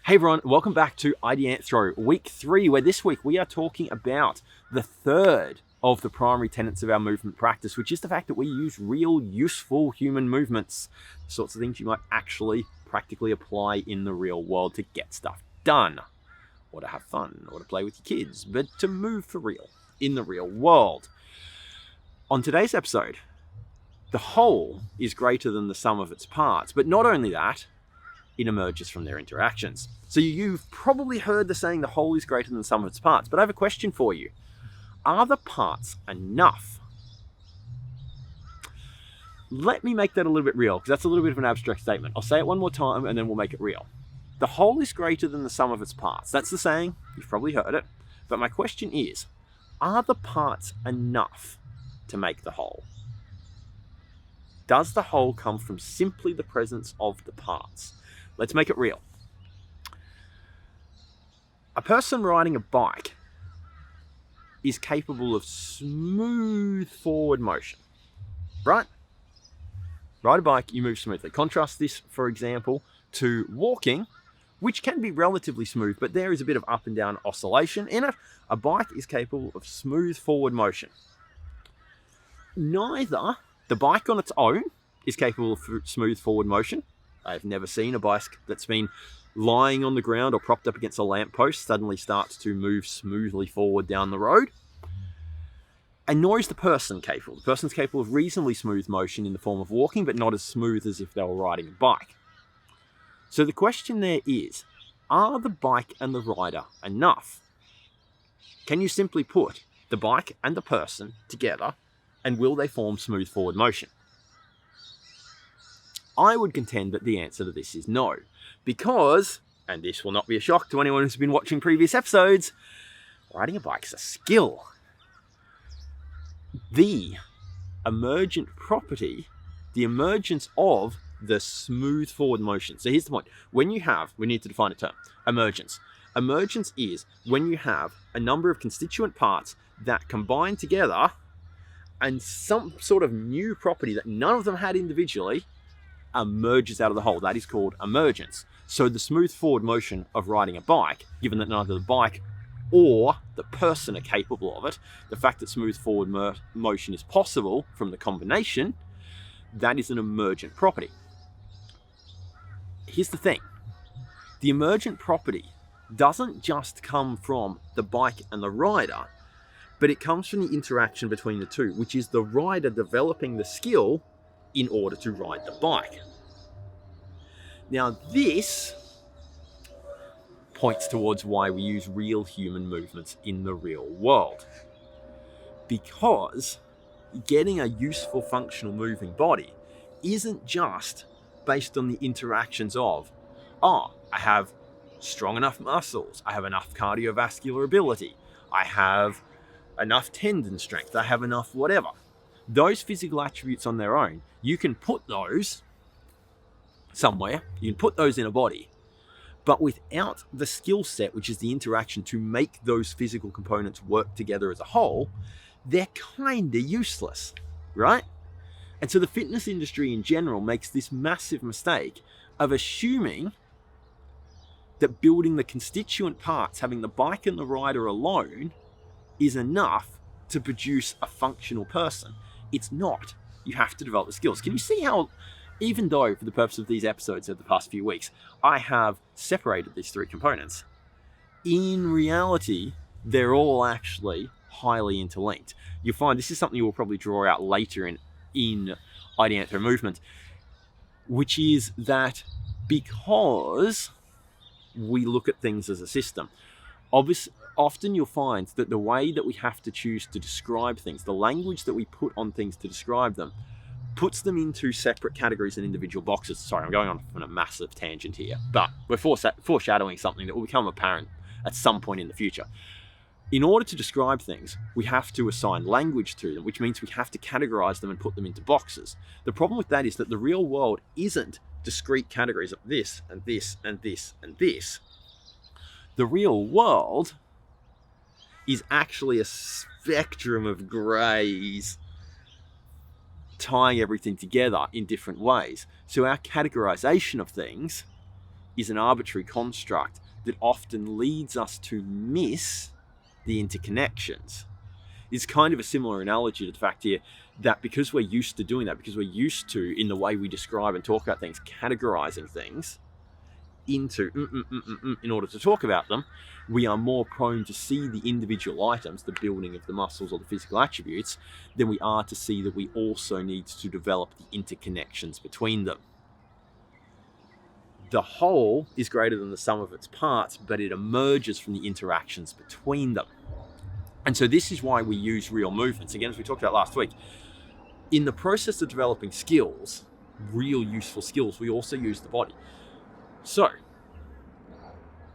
Hey everyone, welcome back to Ideanthro, week 3, where this week we are talking about the third of the primary tenets of our movement practice, which is the fact that we use real, useful human movements, the sorts of things you might actually practically apply in the real world to get stuff done, or to have fun, or to play with your kids, but to move for real in the real world. On today's episode, the whole is greater than the sum of its parts, but not only that, it emerges from their interactions. So you've probably heard the saying the whole is greater than the sum of its parts, but I have a question for you. Are the parts enough? Let me make that a little bit real, because that's a little bit of an abstract statement. I'll say it one more time and then we'll make it real. The whole is greater than the sum of its parts. That's the saying. You've probably heard it. But my question is, are the parts enough to make the whole? Does the whole come from simply the presence of the parts? Let's make it real. A person riding a bike is capable of smooth forward motion, right? Ride a bike, you move smoothly. Contrast this, for example, to walking, which can be relatively smooth, but there is a bit of up and down oscillation in it. A bike is capable of smooth forward motion. Neither the bike on its own is capable of smooth forward motion. I've never seen a bike that's been lying on the ground or propped up against a lamppost suddenly starts to move smoothly forward down the road. And nor is the person capable. The person's capable of reasonably smooth motion in the form of walking, but not as smooth as if they were riding a bike. So the question there is, are the bike and the rider enough? Can you simply put the bike and the person together, and will they form smooth forward motion? I would contend that the answer to this is no, because, and this will not be a shock to anyone who's been watching previous episodes, riding a bike is a skill. The emergent property, the emergence of the smooth forward motion. So here's the point. We need to define a term, emergence. Emergence is when you have a number of constituent parts that combine together and some sort of new property that none of them had individually emerges out of the whole. That is called emergence. So the smooth forward motion of riding a bike, given that neither the bike or the person are capable of it, the fact that smooth forward motion is possible from the combination, that is an emergent property. Here's the thing. The emergent property doesn't just come from the bike and the rider, but it comes from the interaction between the two, which is the rider developing the skill in order to ride the bike. Now this points towards why we use real human movements in the real world. Because getting a useful functional moving body isn't just based on the interactions of, I have strong enough muscles, I have enough cardiovascular ability, I have enough tendon strength, I have enough whatever. Those physical attributes on their own, you can put those somewhere, you can put those in a body, but without the skill set, which is the interaction to make those physical components work together as a whole, they're kind of useless, right? And so the fitness industry in general makes this massive mistake of assuming that building the constituent parts, having the bike and the rider alone, is enough to produce a functional person. It's not. You have to develop the skills. Can you see how, even though for the purpose of these episodes over the past few weeks, I have separated these three components, in reality, they're all actually highly interlinked. You'll find this is something you will probably draw out later in Ideanthro movement, which is that because we look at things as a system, often you'll find that the way that we have to choose to describe things, the language that we put on things to describe them, puts them into separate categories and individual boxes. Sorry, I'm going on a massive tangent here, but we're foreshadowing something that will become apparent at some point in the future. In order to describe things, we have to assign language to them, which means we have to categorize them and put them into boxes. The problem with that is that the real world isn't discrete categories of this and this and this and this. The real world is actually a spectrum of greys tying everything together in different ways. So our categorization of things is an arbitrary construct that often leads us to miss the interconnections. It's kind of a similar analogy to the fact here that because we're used to doing that, because we're used to, in the way we describe and talk about things, categorizing things into in order to talk about them, we are more prone to see the individual items, the building of the muscles or the physical attributes, than we are to see that we also need to develop the interconnections between them. The whole is greater than the sum of its parts, but it emerges from the interactions between them. And so this is why we use real movements. Again, as we talked about last week, in the process of developing skills, real useful skills, we also use the body. So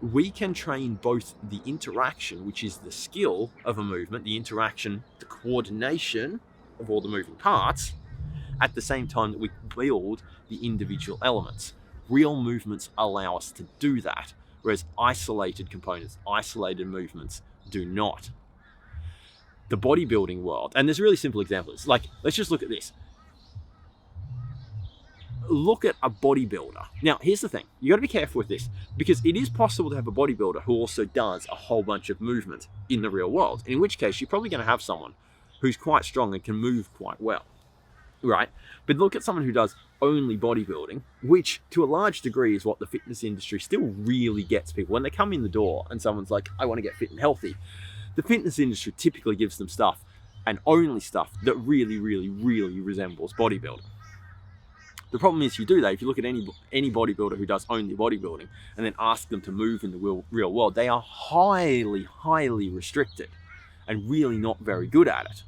we can train both the interaction, which is the skill of a movement, the interaction, the coordination of all the moving parts, at the same time that we build the individual elements. Real movements allow us to do that, whereas isolated components, isolated movements do not. The bodybuilding world, and there's really simple examples, like let's just look at this. Look at a bodybuilder. Now, here's the thing. You got to be careful with this, because it is possible to have a bodybuilder who also does a whole bunch of movement in the real world, in which case you're probably going to have someone who's quite strong and can move quite well, right? But look at someone who does only bodybuilding, which to a large degree is what the fitness industry still really gets people. When they come in the door and someone's like, I want to get fit and healthy, the fitness industry typically gives them stuff, and only stuff, that really, really, really resembles bodybuilding. The problem is, you do that, if you look at any bodybuilder who does only bodybuilding and then ask them to move in the real world, they are highly, highly restricted and really not very good at it.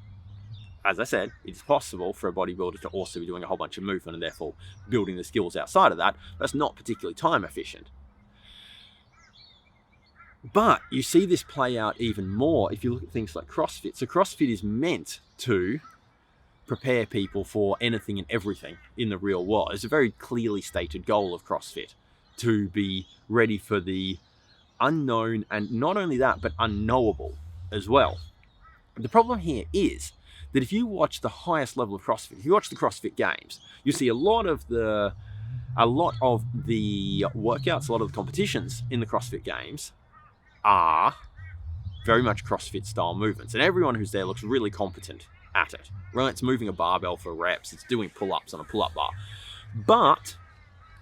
As I said, it's possible for a bodybuilder to also be doing a whole bunch of movement and therefore building the skills outside of that. That's not particularly time efficient. But you see this play out even more if you look at things like CrossFit. So CrossFit is meant to prepare people for anything and everything in the real world. It's a very clearly stated goal of CrossFit, to be ready for the unknown, and not only that, but unknowable as well. The problem here is that if you watch the highest level of CrossFit, if you watch the CrossFit Games, you see a lot of the workouts, a lot of the competitions in the CrossFit Games are very much CrossFit style movements, and everyone who's there looks really competent at it, right? It's moving a barbell for reps, it's doing pull-ups on a pull-up bar. But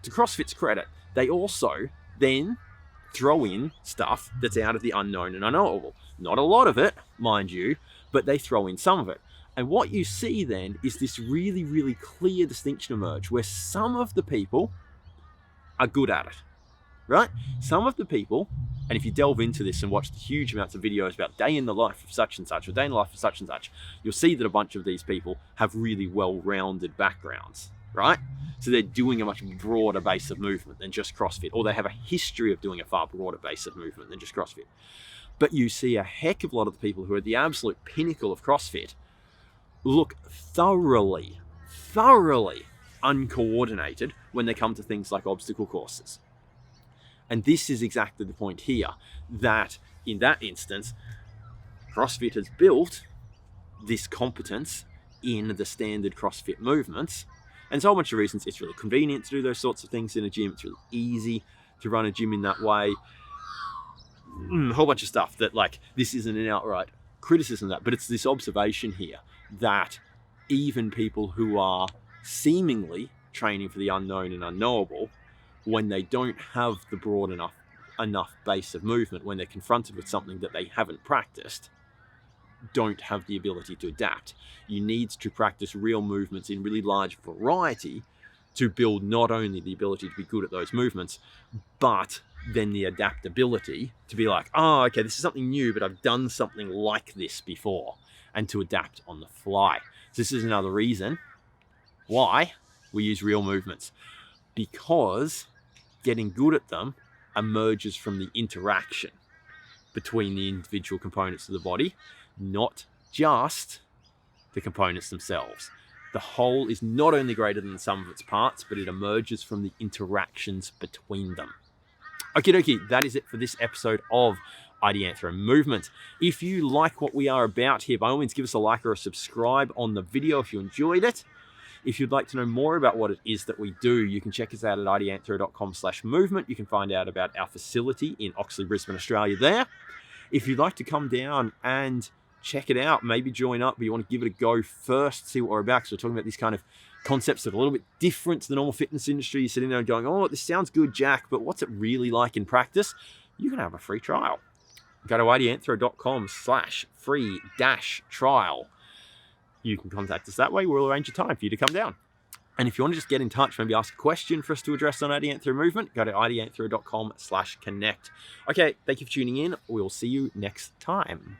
to CrossFit's credit, they also then throw in stuff that's out of the unknown and unknowable. Not a lot of it, mind you, but they throw in some of it. And what you see then is this really, really clear distinction emerge, where some of the people are good at it, right? Some of the people, and if you delve into this and watch the huge amounts of videos about day in the life of such and such, or day in the life of such and such, you'll see that a bunch of these people have really well-rounded backgrounds, right? So they're doing a much broader base of movement than just CrossFit, or they have a history of doing a far broader base of movement than just CrossFit. But you see a heck of a lot of the people who are at the absolute pinnacle of CrossFit look thoroughly uncoordinated when they come to things like obstacle courses. And this is exactly the point here, that in that instance, CrossFit has built this competence in the standard CrossFit movements. And so a bunch of reasons. It's really convenient to do those sorts of things in a gym. It's really easy to run a gym in that way. A whole bunch of stuff that, like, this isn't an outright criticism of that, but it's this observation here that even people who are seemingly training for the unknown and unknowable, when they don't have the broad enough base of movement, when they're confronted with something that they haven't practiced, don't have the ability to adapt. You need to practice real movements in really large variety to build not only the ability to be good at those movements, but then the adaptability to be like, oh, okay, this is something new, but I've done something like this before, and to adapt on the fly. So this is another reason why we use real movements, because getting good at them emerges from the interaction between the individual components of the body, not just the components themselves. The whole is not only greater than the sum of its parts, but it emerges from the interactions between them. Okie dokie, that is it for this episode of Ideanthro Movement. If you like what we are about here, by all means give us a like or a subscribe on the video if you enjoyed it. If you'd like to know more about what it is that we do, you can check us out at ideanthro.com/movement. You can find out about our facility in Oxley, Brisbane, Australia there. If you'd like to come down and check it out, maybe join up, but you want to give it a go first, see what we're about, because we're talking about these kind of concepts that are a little bit different to the normal fitness industry. You're sitting there and going, oh, this sounds good, Jack, but what's it really like in practice? You can have a free trial. Go to ideanthro.com/free-trial. You can contact us that way. We'll arrange a time for you to come down. And if you want to just get in touch, maybe ask a question for us to address on Ideanthro Movement, go to ideanthro.com/connect. Okay, thank you for tuning in. We'll see you next time.